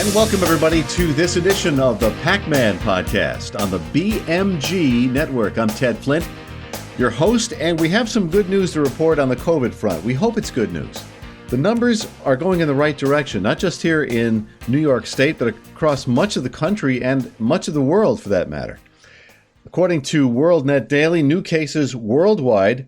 And welcome, everybody, to this edition of the PAC-Man Podcast on the BMG Network. I'm Ted Flint, your host, and we have some good news to report on the COVID front. We hope it's good news. The numbers are going in the right direction, not just here in New York State, but across much of the country and much of the world, for that matter. According to WorldNet Daily, new cases worldwide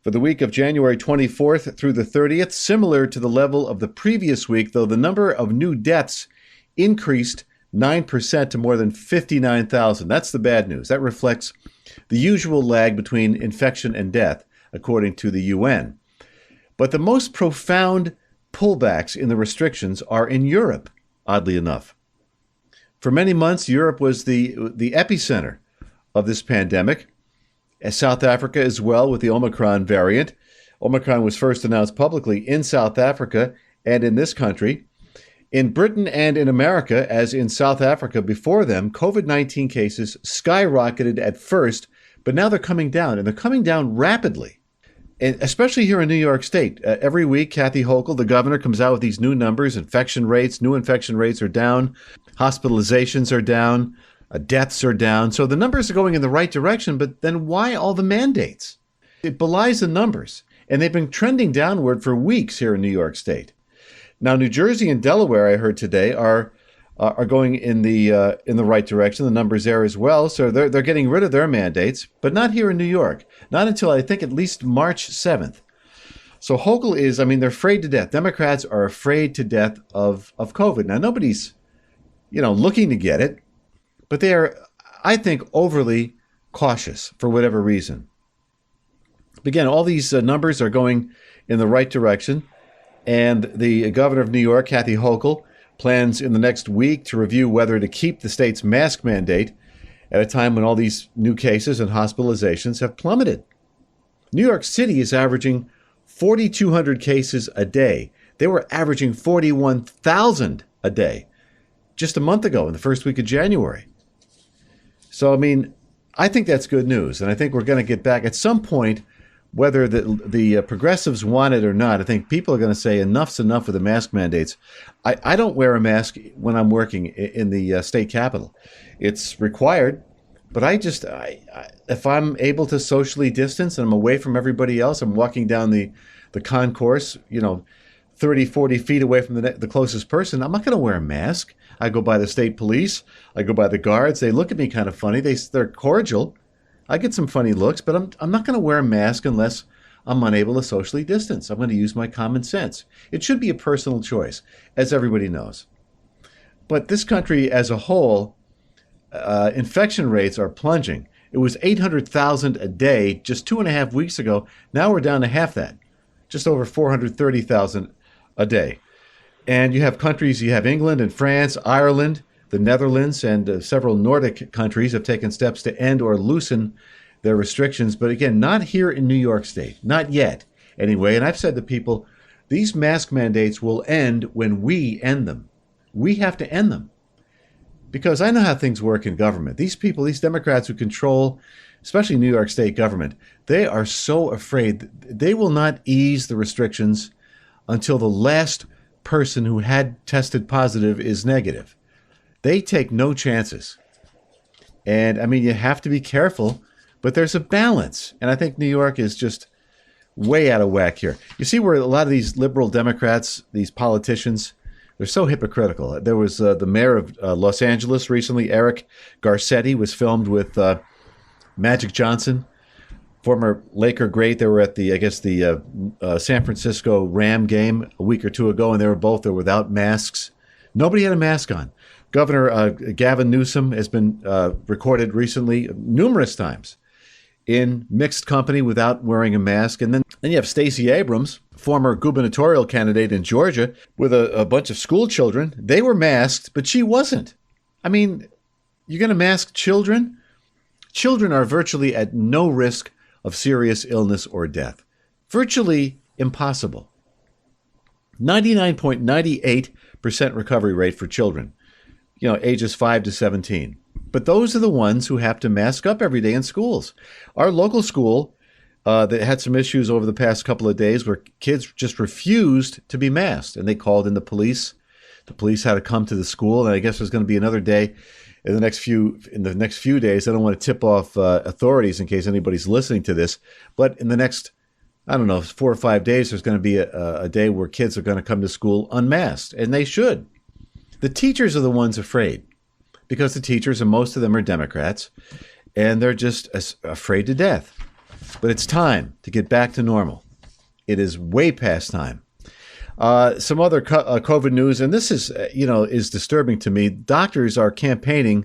for the week of January 24th through the 30th, similar to the level of the previous week, though the number of new deaths increased 9% to more than 59,000. That's the bad news. That reflects the usual lag between infection and death, according to the UN. But the most profound pullbacks in the restrictions are in Europe, oddly enough. For many months, Europe was the epicenter of this pandemic, as South Africa as well with the Omicron variant. Omicron was first announced publicly in South Africa and in this country. In Britain and in America, as in South Africa before them, COVID-19 cases skyrocketed at first, but now they're coming down, and they're coming down rapidly. And especially here in New York State. Every week, Kathy Hochul, the governor, comes out with these new numbers. New infection rates are down. Hospitalizations are down. Deaths are down. So the numbers are going in the right direction, but then why all the mandates? It belies the numbers, and they've been trending downward for weeks here in New York State. Now, New Jersey and Delaware, I heard today, are going in the right direction. The numbers there as well. So they're getting rid of their mandates, but not here in New York. Not until I think at least March 7th. So Hochul is, they're afraid to death. Democrats are afraid to death of COVID. Now, nobody's, looking to get it, but they are, I think, overly cautious for whatever reason. Again, all these numbers are going in the right direction. And the governor of New York, Kathy Hochul, plans in the next week to review whether to keep the state's mask mandate at a time when all these new cases and hospitalizations have plummeted. New York City is averaging 4,200 cases a day. They were averaging 41,000 a day just a month ago in the first week of January. So, I think that's good news. And I think we're going to get back at some point, whether the progressives want it or not. I think people are going to say enough's enough with the mask mandates. I don't wear a mask when I'm working in the state capitol. It's required, but if I'm able to socially distance and I'm away from everybody else, I'm walking down the concourse, 30, 40 feet away from the closest person, I'm not going to wear a mask. I go by the state police. I go by the guards. They look at me kind of funny. They're cordial. I get some funny looks, but I'm not going to wear a mask unless I'm unable to socially distance. I'm going to use my common sense. It should be a personal choice, as everybody knows. But this country as a whole, infection rates are plunging. It was 800,000 a day just 2.5 weeks ago. Now we're down to half that, just over 430,000 a day. And you have countries, you have England and France, Ireland, the Netherlands, and several Nordic countries have taken steps to end or loosen their restrictions. But again, not here in New York State, not yet anyway. And I've said to people, these mask mandates will end when we end them. We have to end them. Because I know how things work in government. These people, these Democrats who control, especially New York State government, they are so afraid they will not ease the restrictions until the last person who had tested positive is negative. They take no chances. And you have to be careful, but there's a balance. And I think New York is just way out of whack here. You see where a lot of these liberal Democrats, these politicians, they're so hypocritical. There was the mayor of Los Angeles recently, Eric Garcetti, was filmed with Magic Johnson, former Laker great. They were at the San Francisco Ram game a week or two ago, and they were both there without masks. Nobody had a mask on. Governor Gavin Newsom has been recorded recently numerous times in mixed company without wearing a mask. And then you have Stacey Abrams, former gubernatorial candidate in Georgia, with a bunch of school children. They were masked, but she wasn't. You're going to mask children? Children are virtually at no risk of serious illness or death. Virtually impossible. 99.98% recovery rate for children, ages 5 to 17. But those are the ones who have to mask up every day in schools. Our local school that had some issues over the past couple of days where kids just refused to be masked, and they called in the police The police had to come to the school, and I guess there's going to be another day in the next few days. I don't want to tip off authorities in case anybody's listening to this, but in the next, I don't know, 4 or 5 days, there's going to be a day where kids are going to come to school unmasked, and they should. The teachers are the ones afraid, because the teachers, and most of them are Democrats, and they're just afraid to death. But it's time to get back to normal. It is way past time. Some other COVID news, and this is disturbing to me. Doctors are campaigning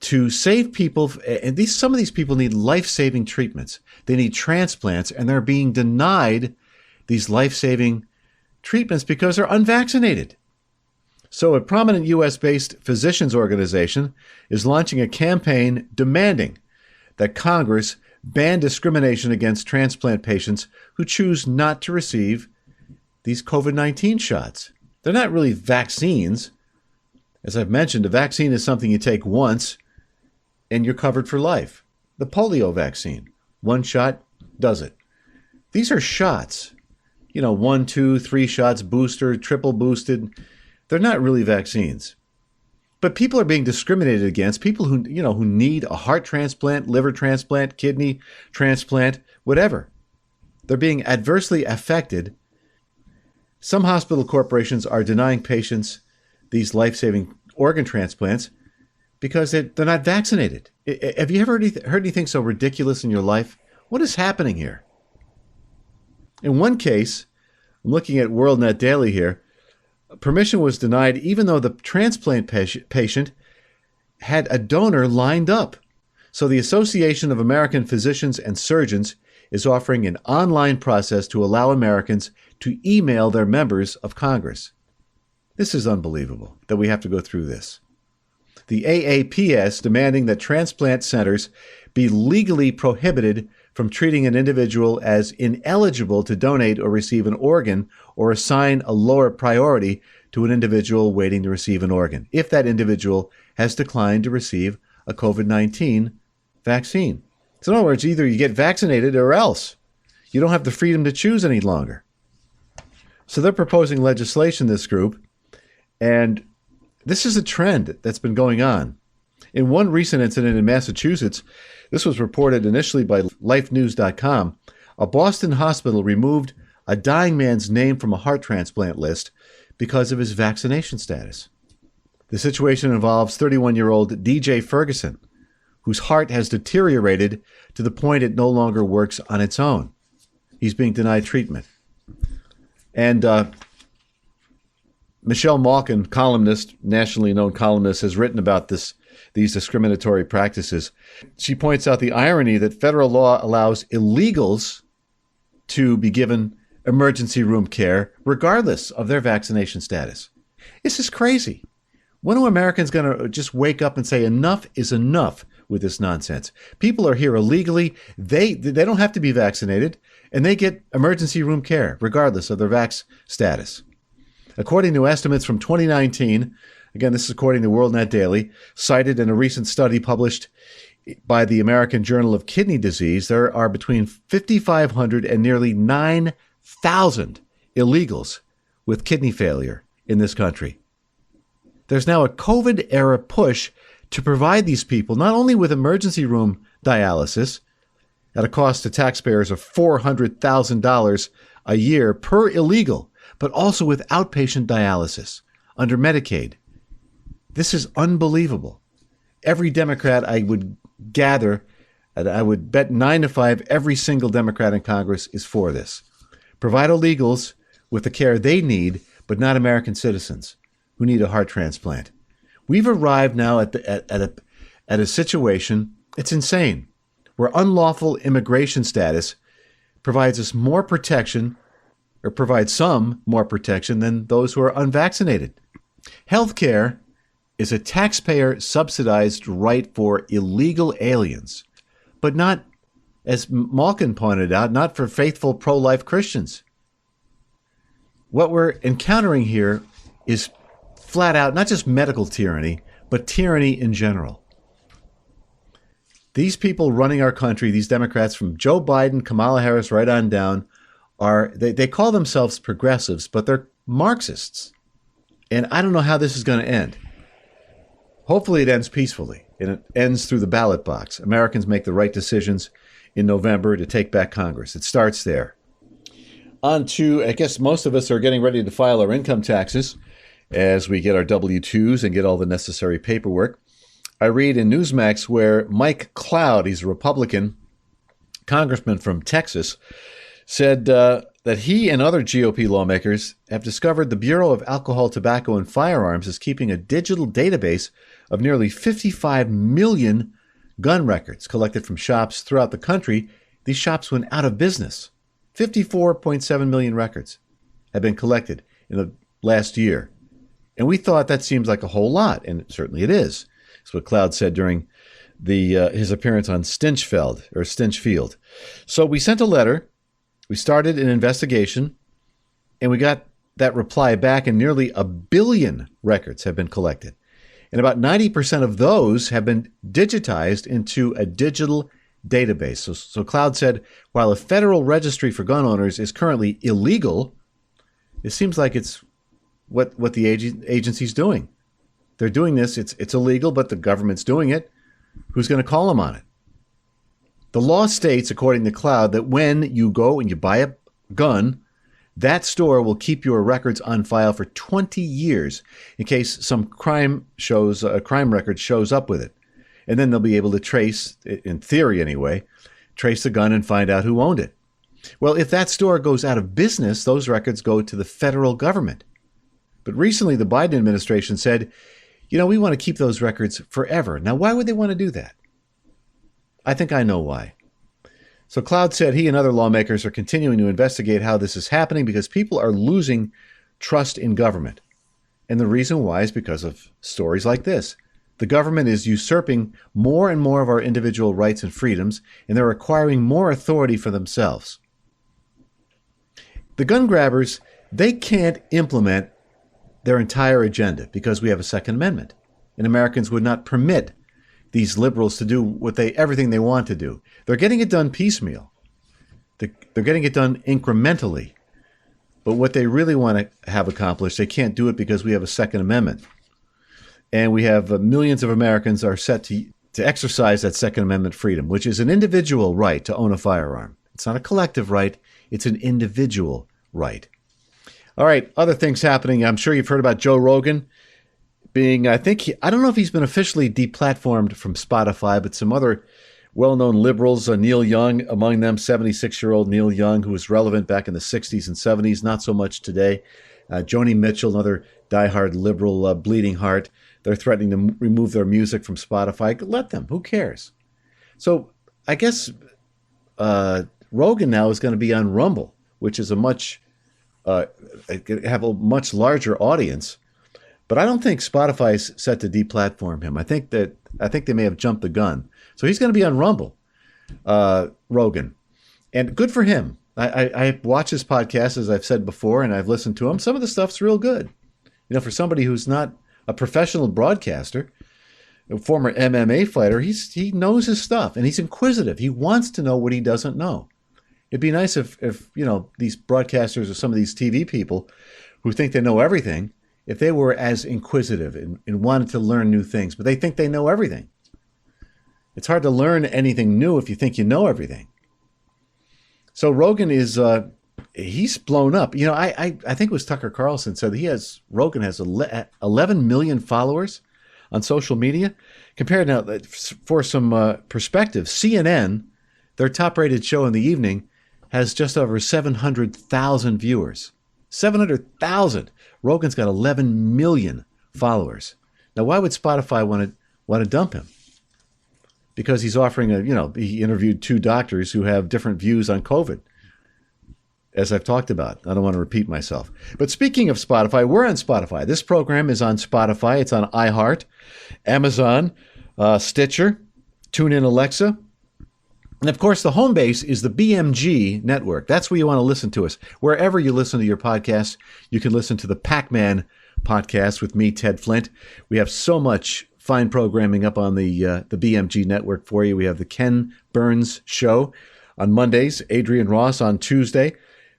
to save people, and some of these people need life-saving treatments. They need transplants, and they're being denied these life-saving treatments because they're unvaccinated. So a prominent U.S.-based physicians organization is launching a campaign demanding that Congress ban discrimination against transplant patients who choose not to receive these COVID-19 shots. They're not really vaccines. As I've mentioned, a vaccine is something you take once and you're covered for life. The polio vaccine, one shot does it. These are shots, 1, 2, 3 shots, booster, triple boosted. They're not really vaccines. But people are being discriminated against, people who need a heart transplant, liver transplant, kidney transplant, whatever. They're being adversely affected. Some hospital corporations are denying patients these life-saving organ transplants because they're not vaccinated. Have you ever heard anything so ridiculous in your life? What is happening here? In one case, I'm looking at WorldNet Daily here, permission was denied even though the transplant patient had a donor lined up. So the Association of American Physicians and Surgeons is offering an online process to allow Americans to email their members of Congress. This is unbelievable that we have to go through this. The AAPS demanding that transplant centers be legally prohibited from treating an individual as ineligible to donate or receive an organ or assign a lower priority to an individual waiting to receive an organ if that individual has declined to receive a COVID-19 vaccine. So in other words, either you get vaccinated or else. You don't have the freedom to choose any longer. So they're proposing legislation, this group, and this is a trend that's been going on. In one recent incident in Massachusetts, this was reported initially by lifenews.com, a Boston hospital removed a dying man's name from a heart transplant list because of his vaccination status. The situation involves 31-year-old DJ Ferguson, whose heart has deteriorated to the point it no longer works on its own. He's being denied treatment. And Michelle Malkin, columnist, nationally known columnist, has written about these discriminatory practices. She points out the irony that federal law allows illegals to be given emergency room care regardless of their vaccination status. This is crazy. When are Americans going to just wake up and say enough is enough with this nonsense? People are here illegally. They don't have to be vaccinated, and they get emergency room care regardless of their vax status. According to estimates from 2019, again, this is according to WorldNet Daily, cited in a recent study published by the American Journal of Kidney Disease, there are between 5,500 and nearly 9,000 illegals with kidney failure in this country. There's now a COVID-era push to provide these people not only with emergency room dialysis at a cost to taxpayers of $400,000 a year per illegal, but also with outpatient dialysis under Medicaid. This is unbelievable. Every Democrat I would gather, and I would bet 9 to 5, every single Democrat in Congress is for this. Provide illegals with the care they need, but not American citizens who need a heart transplant. We've arrived now at a situation, it's insane, where unlawful immigration status provides us more protection, or provides some more protection than those who are unvaccinated. Healthcare is a taxpayer-subsidized right for illegal aliens, but not, as Malkin pointed out, not for faithful pro-life Christians. What we're encountering here is flat out not just medical tyranny, but tyranny in general. These people running our country, these Democrats from Joe Biden, Kamala Harris, right on down, they call themselves progressives, but they're Marxists. And I don't know how this is going to end. Hopefully it ends peacefully, and it ends through the ballot box. Americans make the right decisions in November to take back Congress. It starts there. On to, I guess most of us are getting ready to file our income taxes as we get our W-2s and get all the necessary paperwork. I read in Newsmax where Mike Cloud, he's a Republican congressman from Texas, said that he and other GOP lawmakers have discovered the Bureau of Alcohol, Tobacco, and Firearms is keeping a digital database of nearly 55 million gun records collected from shops throughout the country. These shops went out of business. 54.7 million records have been collected in the last year. And we thought that seems like a whole lot, and certainly it is. That's what Cloud said during his appearance on Stinchfield. So we sent a letter. We started an investigation, and we got that reply back, and nearly 1 billion records have been collected. And about 90% of those have been digitized into a digital database. So Cloud said, while a federal registry for gun owners is currently illegal, it seems like it's what the agency's doing. They're doing this. It's illegal, but the government's doing it. Who's going to call them on it? The law states, according to Cloud, that when you go and you buy a gun, that store will keep your records on file for 20 years in case some crime record shows up with it. And then they'll be able to trace, in theory anyway, trace the gun and find out who owned it. Well, if that store goes out of business, those records go to the federal government. But recently, the Biden administration said, we want to keep those records forever. Now, why would they want to do that? I think I know why. So Cloud said he and other lawmakers are continuing to investigate how this is happening because people are losing trust in government. And the reason why is because of stories like this. The government is usurping more and more of our individual rights and freedoms, and they're acquiring more authority for themselves. The gun grabbers, they can't implement their entire agenda because we have a Second Amendment, and Americans would not permit these liberals to do everything they want to do. They're getting it done piecemeal. They're getting it done incrementally. But what they really want to have accomplished, they can't do it because we have a Second Amendment. And we have millions of Americans are set to exercise that Second Amendment freedom, which is an individual right to own a firearm. It's not a collective right. It's an individual right. All right, other things happening. I'm sure you've heard about Joe Rogan being, I don't know if he's been officially deplatformed from Spotify, but some other well-known liberals, Neil Young, among them 76-year-old Neil Young, who was relevant back in the 60s and 70s, not so much today. Joni Mitchell, another diehard liberal, bleeding heart. They're threatening to remove their music from Spotify. Let them. Who cares? So I guess Rogan now is going to be on Rumble, which is have a much larger audience. But I don't think Spotify's set to deplatform him. I think they may have jumped the gun. So he's going to be on Rumble, Rogan. And good for him. I watch his podcast, as I've said before, and I've listened to him. Some of the stuff's real good. For somebody who's not a professional broadcaster, a former MMA fighter, he knows his stuff, and he's inquisitive. He wants to know what he doesn't know. It'd be nice if these broadcasters or some of these TV people who think they know everything, if they were as inquisitive and wanted to learn new things, but they think they know everything. It's hard to learn anything new if you think you know everything. So Rogan is, he's blown up. I think it was Tucker Carlson said Rogan has 11 million followers on social media. Compared now, for some perspective, CNN, their top-rated show in the evening, has just over 700,000 viewers. 700,000. Rogan's got 11 million followers. Now, why would Spotify want to dump him? Because he's offering he interviewed 2 doctors who have different views on COVID, as I've talked about. I don't want to repeat myself. But speaking of Spotify, we're on Spotify. This program is on Spotify. It's on iHeart, Amazon, Stitcher, TuneIn Alexa. And of course, the home base is the BMG network. That's where you want to listen to us. Wherever you listen to your podcast, you can listen to the PAC-Man Podcast with me, Ted Flint. We have so much fine programming up on the BMG network for you. We have the Ken Burns Show on Mondays, Adrian Ross on Tuesday.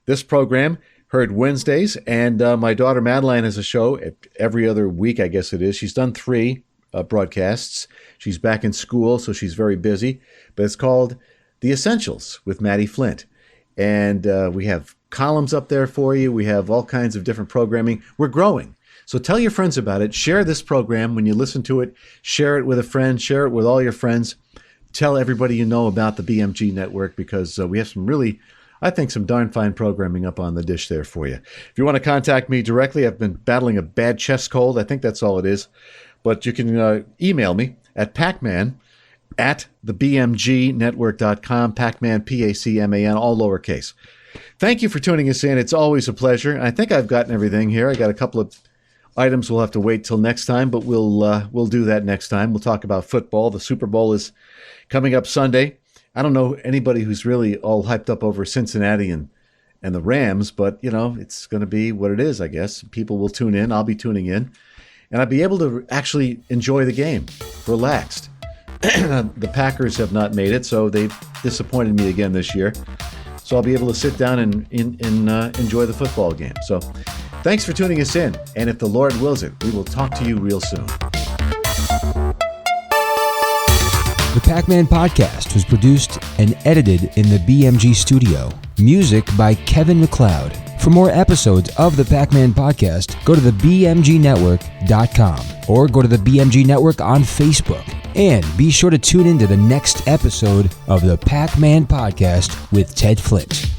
This program heard Wednesdays. And my daughter Madeline has a show every other week, I guess it is. She's done 3 broadcasts. She's back in school, so she's very busy. But it's called The Essentials with Maddie Flint. And we have columns up there for you. We have all kinds of different programming. We're growing. So tell your friends about it. Share this program when you listen to it. Share it with a friend. Share it with all your friends. Tell everybody you know about the BMG network, because we have some really, I think, some darn fine programming up on the dish there for you. If you want to contact me directly, I've been battling a bad chest cold. I think that's all it is. But you can email me at pacman@thebmgnetwork.com, Pac-Man, P-A-C-M-A-N, all lowercase. Thank you for tuning us in. It's always a pleasure. I think I've gotten everything here. I got a couple of items we'll have to wait till next time, but we'll do that next time. We'll talk about football. The Super Bowl is coming up Sunday. I don't know anybody who's really all hyped up over Cincinnati and the Rams, but, it's going to be what it is, I guess. People will tune in. I'll be tuning in. And I'll be able to actually enjoy the game, relaxed. The Packers have not made it, so they've disappointed me again this year. So I'll be able to sit down and enjoy the football game. So thanks for tuning us in. And if the Lord wills it, we will talk to you real soon. The Pac-Man Podcast was produced and edited in the BMG studio. Music by Kevin MacLeod. For more episodes of the Pac-Man Podcast, go to thebmgnetwork.com or go to the BMG Network on Facebook. And be sure to tune in to the next episode of the Pac-Man Podcast with Ted Flint.